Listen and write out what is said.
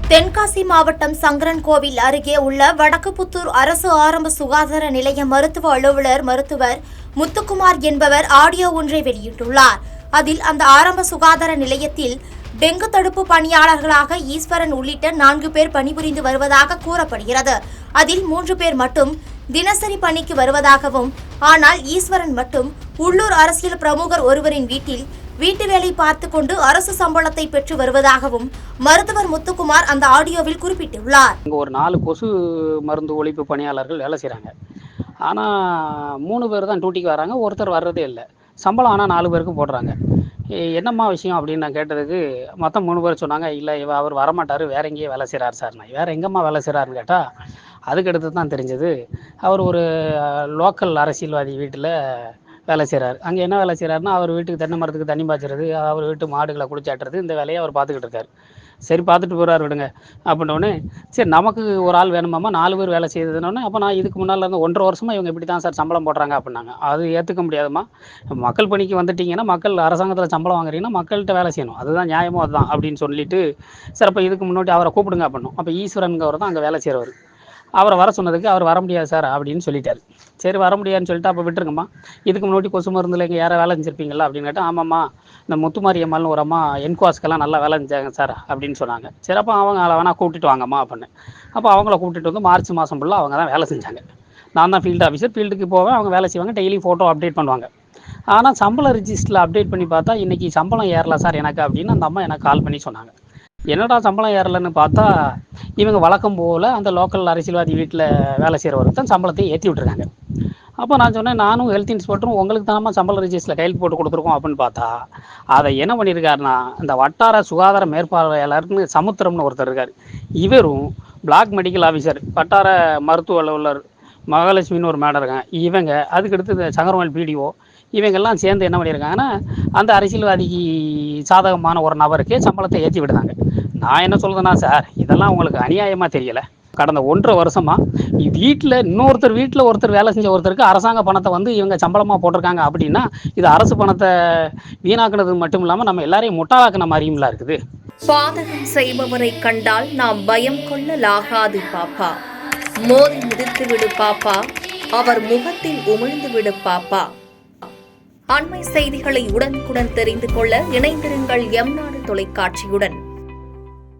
தென்காசி மாவட்டம் சங்கரன்கோவில் அருகே உள்ள வடக்குப்புத்தூர் அரசு ஆரம்ப சுகாதார நிலைய மருத்துவ அலுவலர் மருத்துவர் முத்துக்குமார் என்பவர் ஆடியோ ஒன்றை வெளியிட்டுள்ளார். அதில் அந்த ஆரம்ப சுகாதார நிலையத்தில் டெங்கு தடுப்பு பணியாளர்களாக ஈஸ்வரன் உள்ளிட்ட 4 பேர் பணிபுரிந்து வருவதாக கூறப்படுகிறது. அதில் 3 பேர் மட்டும் தினசரி பணிக்கு வருவதாகவும், ஆனால் ஈஸ்வரன் மட்டும் உள்ளூர் அரசியல் பிரமுகர் ஒருவரின் வீட்டு வேலை பார்த்து கொண்டு அரசு சம்பளத்தை பெற்று வருவதாகவும் மருத்துவர் முத்துக்குமார் அந்த ஆடியோவில் குறிப்பிட்டுள்ளார். இங்கே ஒரு 4 கொசு மருந்து ஒழிப்பு பணியாளர்கள் வேலை செய்கிறாங்க. ஆனால் 3 பேர் தான் டியூட்டிக்கு வராங்க, ஒருத்தர் வர்றதே இல்லை. சம்பளம் ஆனால் 4 பேருக்கு போடுறாங்க. என்னம்மா விஷயம் அப்படின்னு நான் கேட்டதுக்கு மொத்தம் 3 பேர் சொன்னாங்க, இல்லை அவர் வரமாட்டார், வேற எங்கேயே வேலை செய்கிறார் சார். நான் வேறு எங்கம்மா வேலை செய்கிறாருன்னு கேட்டால் அதுக்கடுத்து தான் தெரிஞ்சது அவர் ஒரு லோக்கல் அரசியல்வாதி வீட்டில் வேலை செய்கிறார். அங்கே என்ன வேலை செய்கிறாருன்னா, அவர் வீட்டுக்கு தென்னை மரத்துக்கு தண்ணி பாய்ச்சறது, அவர் வீட்டு மாடுகளை குளிச்சாட்டுறது, இந்த வேலையை அவர் பார்த்துக்கிட்டு இருக்கார். சரி பார்த்துட்டு போகிறார் விடுங்க அப்படின்னோடனே, சரி நமக்கு ஒரு ஆள் வேணுமாம்மா, 4 பேர் வேலை செய்யுதுன்னொன்னே, அப்போ நான் இதுக்கு முன்னால் இருந்து 1.5 வருஷமாக இவங்க இப்படி தான் சார் சம்பளம் போடுறாங்க அப்படின்னாங்க. அது ஏற்றுக்க முடியாதுமா, மக்கள் பணிக்கு வந்துட்டிங்கன்னா, மக்கள் அரசாங்கத்தில் சம்பளம் வாங்குறீங்கன்னா மக்கள்கிட்ட வேலை செய்யணும், அதுதான் நியாயமோ அதுதான் அப்படின்னு சொல்லிட்டு, சரி அப்போ இதுக்கு முன்னாடி அவரை கூப்பிடுங்க அப்படின்னோம். அப்போ ஈஸ்வரன்கிறவர் தான் அங்கே வேலை செய்கிறவர். அவரை வர சொன்னதுக்கு அவர் வர முடியாது சார் அப்படின்னு சொல்லிட்டார். சரி வர முடியாதுன்னு சொல்லிட்டு அப்போ விட்டுருங்கம்மா, இதுக்கு முன்னாடி கொசு மருந்தில் இங்கே யாரை வேலை செஞ்சுருப்பீங்களா அப்படின்னு கேட்டால், ஆமாம்மா இந்த முத்துமாரி அம்மாள்னு ஒரு அம்மா என்குவாஸ்க்கெல்லாம் நல்லா வேலை செஞ்சாங்க சார் அப்படின்னு சொன்னாங்க. சரி அப்போ அவங்க வேணால் கூப்பிட்டுட்டு வாங்கம்மா அப்படின்னு. அப்போ அவங்கள கூப்பிட்டுட்டு வந்து மார்ச் மாதம் ஃபுல்லாக அவங்க தான் வேலை செஞ்சாங்க. நான் தான் ஃபீல்டு ஆஃபீஸர், ஃபீல்டுக்கு போவேன், அவங்க வேலை செய்வாங்க, டெய்லி ஃபோட்டோ அப்டேட் பண்ணுவாங்க. ஆனால் சம்பள ரிஜிஸ்டரில் அப்டேட் பண்ணி பார்த்தா இன்றைக்கி சம்பளம் ஏறல சார் எனக்கு அப்படின்னு அந்த அம்மா எனக்கு கால் பண்ணி சொன்னாங்க. என்னடா சம்பளம் ஏறலைன்னு பார்த்தா, இவங்க வழக்கம் போல் அந்த லோக்கல் அரசியல்வாதி வீட்டில் வேலை செய்கிறவருக்கு தான் சம்பளத்தை ஏற்றி விட்டுருக்காங்க. அப்போ நான் சொன்னேன், நானும் ஹெல்த் இன்ஸ்பெக்டரும் உங்களுக்கு தானமா சம்பள ரிஜிஸ்டரில் கையெழுத்து போட்டு கொடுத்துருக்கோம் அப்படின்னு பார்த்தா, அதை என்ன பண்ணியிருக்காருன்னா, இந்த வட்டார சுகாதார மேற்பார்வையாளர்னு சமுத்திரம்னு ஒருத்தர் இருக்கார், இவரும் பிளாக் மெடிக்கல் ஆஃபீஸர் வட்டார மருத்துவ அலுவலர் மகாலட்சுமின்னு ஒரு மேடம் இருக்காங்க, இவங்க அதுக்கடுத்து இந்த சங்கரவேல் பிடிஓ, இவங்கெல்லாம் சேர்ந்து என்ன பண்ணியிருக்காங்கன்னா, அந்த அரசியல்வாதிக்கு சாதகமான ஒரு நபருக்கே சம்பளத்தை ஏற்றி விடுறாங்க. நான் என்ன சொல்கிறேன்னா சார், இதெல்லாம் உங்களுக்கு அநியாயமாக தெரியலை? கடந்த 1.5 வருஷமாக வீட்டில் ஒருத்தர் வேலை செஞ்ச ஒருத்தருக்கு அரசாங்க பணத்தை வந்து இவங்க சம்பளமாக போட்டிருக்காங்க அப்படின்னா, இது அரசு பணத்தை வீணாக்குனது மட்டும் இல்லாமல் நம்ம எல்லாரையும் முட்டாளாக்குன மாதிரியும்லாம் இருக்குது. பாதகம் செய்பவரை கண்டால் நாம் பயம் கொள்ளலாகாது பாப்பா, மோதி மிதித்து விடு பாப்பா, அவர் முகத்தில் உமிழ்ந்து விடு பாப்பா. அண்மை செய்திகளை உடனுக்குடன் தெரிந்து கொள்ள இணைந்திருங்கள் எம் நாடு தொலைக்காட்சியுடன்.